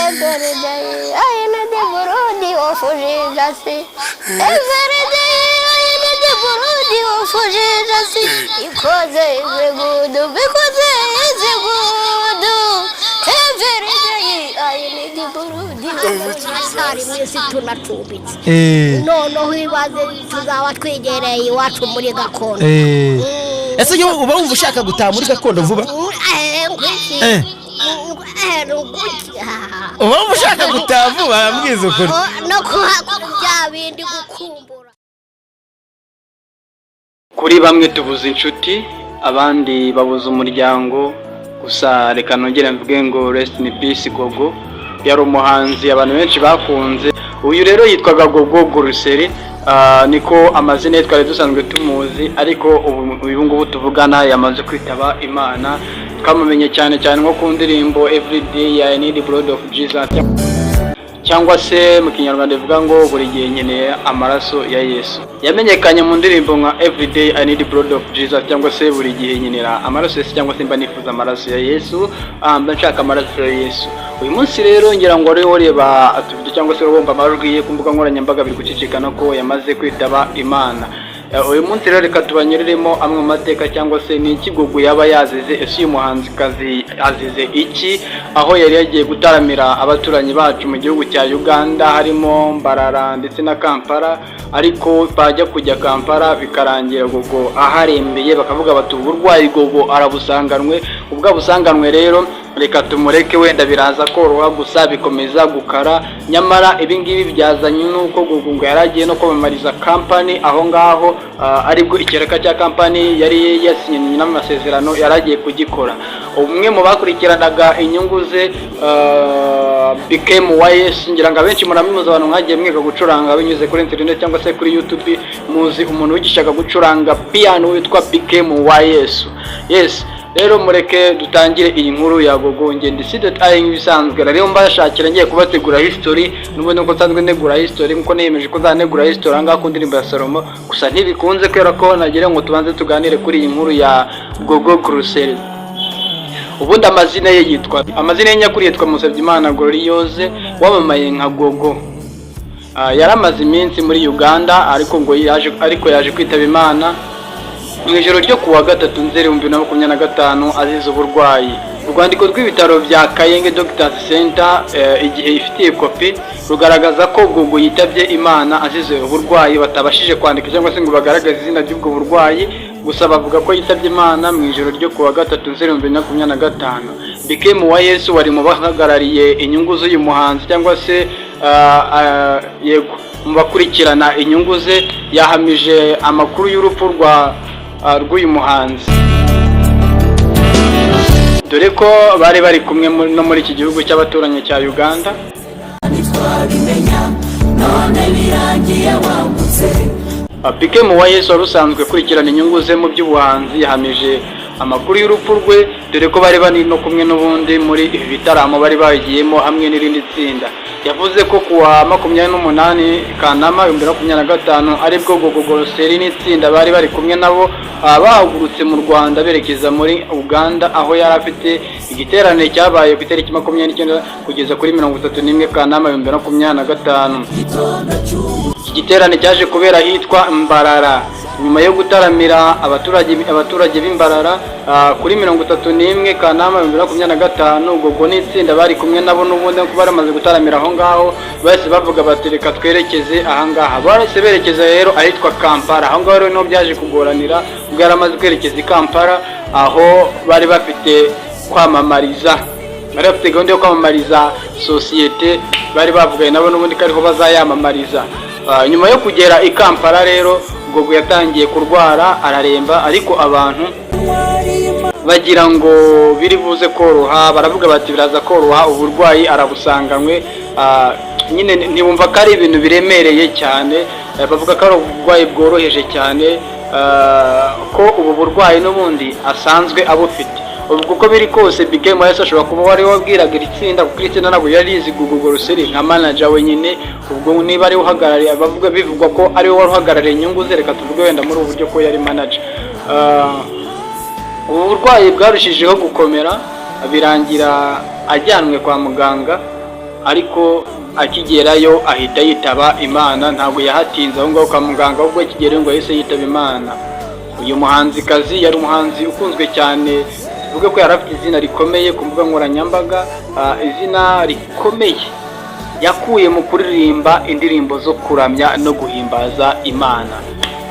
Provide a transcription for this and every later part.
every day I am the Burundi of Jesus. Every day I am the Burundi of Jesus. Because it's good, because it's good. Every day I am the Burundi of Jesus. Tunatubitse. No wibaze tuzaba twegereye iwacu muri gakondo. Ese yo uba wumva ushaka gutaha muri gakondo vuba? Uba wumva ushaka gutaha vuba mbwiza ukuri. No kuhakujya bindi gukumbura. Kuri bamwe tubuze inshuti, abandi babuze umuryango, gusa reka nongere mvuge ngo rest in peace Gogo. Yari umuhanzi abantu benshi bakunze. Uyu rero yitwaga Gogo Guruseri, niko amazina twari dusanzwe tumuzi, ariko ubu ngubu tuvugana yamaze kwitaba Imana. Twamumenye cyane nko ku ndirimbo Everyday I Need the Blood of Jesus, cyangwa se mu Kinyarwanda bivuga ngo buri gihe nkeneye amaraso ya Yesu. Yamenyekanye mu ndirimbo nka Everyday I Need the Blood of Jesus, cyangwa se buri gihe nkenera amaraso ya Yesu, cyangwa se mba nifuza amaraso ya Yesu, mba nshaka amaraso ya Yesu. Uyu munsi rero ngira ngo rero reba atubide cyangwa se urumva amajwi ye ku mbuga nkoranyambaga biri gucicikana ko yamaze kwitaba Imana. Uyu munsi rero reka tubanyereremo amwe mu mateka cyangwa se ni iki Gogo yaba yazize. Ese uyu muhanzikazi azize iki, aho yari yagiye gutaramira abaturanyi bacu mu gihugu cya Uganda harimo Mbarara ndetse na Kampala, ariko bajya kujya Kampala bikarangira Gogo aharembeye, bakavuga bati uburwayi Gogo arabusanganwe. Ubwo busanganwe rero reka tumureke, wenda biraza koroha, gusa bikomeza gukara. Nyamara ibingibi byazanye nuko Gogo yaragiye no kwamamariza company aho ngaho, aribwo ikiraka cya company yari yasinye n'amasezerano yaragiye kugikora. Umwe mu bakurikiranaga inyungu ze BKMYS, ngira ngo abenshi muramimuza abantu mwagiye mwiga gucuranga binyuze kuri internet cyangwa se kuri YouTube, muzi umuntu wigishaka gucuranga piano witwa BKMYS. Yes, rero mureke dutangire iyi nkuru ya Gogo. Ngende sidet ari ibisanzwe rero mbashakira ngiye kubategura history, n'ubundi ko nsanzwe negura history nkuko nemeje ko zanegura history anga ku ndirimbo ya Salomo, gusa ntibikunze kwera ko nagire ngo tubanze tuganire kuri iyi nkuru ya Gogo Guruseri. Ubundi amazina ye yitwa, amazina ye nyakuri yitwa Musabyimana Gloriose, wamamaye nka Gogo. Yaramaze iminsi muri Uganda, ariko ngo yaje kwitaba Imana mu ijoro ryo kuwa 3 Nzeri 2025 azize uburwayi. Urwandiko rw'ibitaro bya Kayenge Doctors Center igihe ifitiye kopi rugaragaza ko Gogo yitabye Imana azize uburwayi, batabashije kwandika cyangwa se ngo bagaragaze izina ry'ubwo burwayi, gusa bavuga ko yitabye Imana mu ijoro ryo kuwa 3 Nzeri 2025. BKMYS wari mu bahagarariye inyungu z'uyu muhanzi cyangwa se yego mu bakurikirana inyungu ze, yahamije amakuru y'urupfu rw'uyu muhanzi, dore ko bari kumwe no muri iki gihugu cy'abaturanyi cya Uganda. BKMYS wari usanzwe kurikirana inyungu ze mu by'ubuhanzi yahamije amakuru y'urupfu rwe, dore ko bari no kumwe n'ubundi muri ibi bitaramo bari bagiyemo hamwe n'irindi tsinda. Yavuze ko kuwa 28 Kanama 2025 aribwo Gogo Guruseri n'itsinda bari kumwe nabo bahagurutse mu Rwanda berekeza muri Uganda, aho yari afite igiterane cyabaye ku itariki 29 kugeza kuri 31 Kanama 2025. Igiterane cyaje kubera hitwa Mbarara, nyuma yo gutaramira abaturage b'Imbarara kuri 31 Kanama 2025. Gogo n'itsinda bari kumwe nabo n'ubundi ko baramaze gutaramira aho ngaho, bose bavuga bati reka twerekeze aha ngaha. Barase berekeza rero ahitwa Kampala. Aho ngaho rero no byaje kugoranira, ubwo yaramaze kwerekeza i Kampala, aho bari bafite kwamamariza, bari bafite gahunda yo kwamamariza societe, bari bavugaye nabo n'ubundi ko ariho bazayamamariza. Nyuma yo kugera i Kampala rero Gogo yatangiye kurwara araremba, ariko abantu bagira ngo biri buze koroha, baravuga bati biraza koroha, uburwayi arabusanganwe. Nyine ntibumva ko ari ibintu biremereye cyane, bavuga ko ari uburwayi bworoheje cyane, ko ubu burwayi n'ubundi asanzwe abufite. Ubwo uko biri kose BKMYS ashobora kuba wari wabwiraga itsinda, kuko itsinda ntabwo yari izi Gogo Guruseri nka manager wenyine. Ubwo niba ari uhagarariye, bivugwa ko ari we wari uhagarariye inyungu ze, reka tuvuge wenda muri ubu buryo ko yari manager. Ubu burwayi bwarushijeho gukomera, birangira ajyanwe kwa muganga, ariko akigerayo ahita yitaba Imana. Ntabwo yahatinze aho ngaho kwa muganga, ahubwo akigerayo ngo yahise yitaba Imana. Uyu muhanzikazi yari umuhanzi ukunzwe cyane, tuvuge ko yari afite izina rikomeye ku mbuga nkoranyambaga, izina rikomeye yakuye mu kuririmba indirimbo zo kuramya no guhimbaza Imana.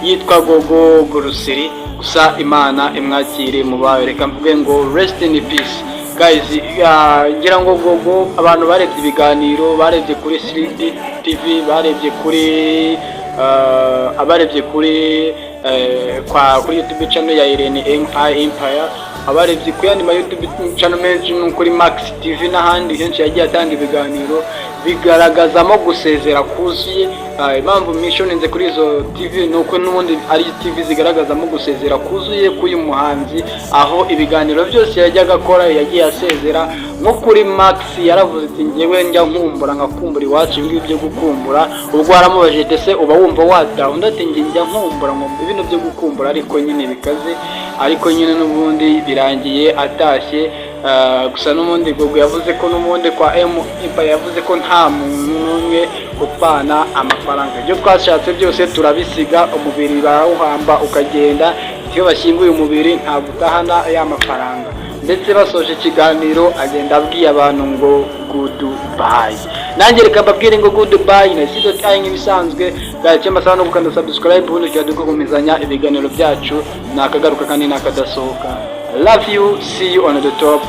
Yitwa Gogo Gorusiri, gusa Imana imwakire mu bawe. Reka mvuge ngo rest in peace guys. Ngira ngo Gogo abantu barebye ibiganiro, barebye kuri 3D TV, barebye kuri abarebye kuri kuri YouTube channel ya Irene Empire, abarebye ku yandi ma YouTube channel menshi kuri Max TV n'ahandi henshi yagiye atanga ibiganiro bigaragazamo gusezera kuzuye. Impamvu missioninze kuri izo TV nuko n'ubundi ari TV zigaragazamo gusezera kuzuye k'uyu muhanzi, aho ibiganiro byose yajyaga akora yagiye asezera. Nko kuri Max yaravuze ati ngewe njya nkumbura nkakumbura iwacu ibintu byo gukumbura. Ubwo aramubajije ati se uba wumva wada, undi ati njya nkumbura ngo ibintu byo gukumbura, ariko nyine bikaze, ariko nyine n'ubundi birangiye atashye. Gusa n'ubundi Gogo yavuze ko n'ubundi kwa Empire yavuze ko nta muntu n'umwe upana amafaranga. Ibyo twashatse byose turabisiga, umubiri barawuhamba ukagenda, iyo bashyinguye umubiri ntabwo utahana ya mafaranga. Ndetse basoje ikiganiro agenda abwiye abantu ngo goodbye. Nanjye reka mbabwire ngo goodbye na sido time nk'ibisanzwe. Gace amasaha no gukanda subscribe ubundi tugakomezanya ibiganiro byacu nakagaruka kandi nakadasohoka. Love you, see you on the top.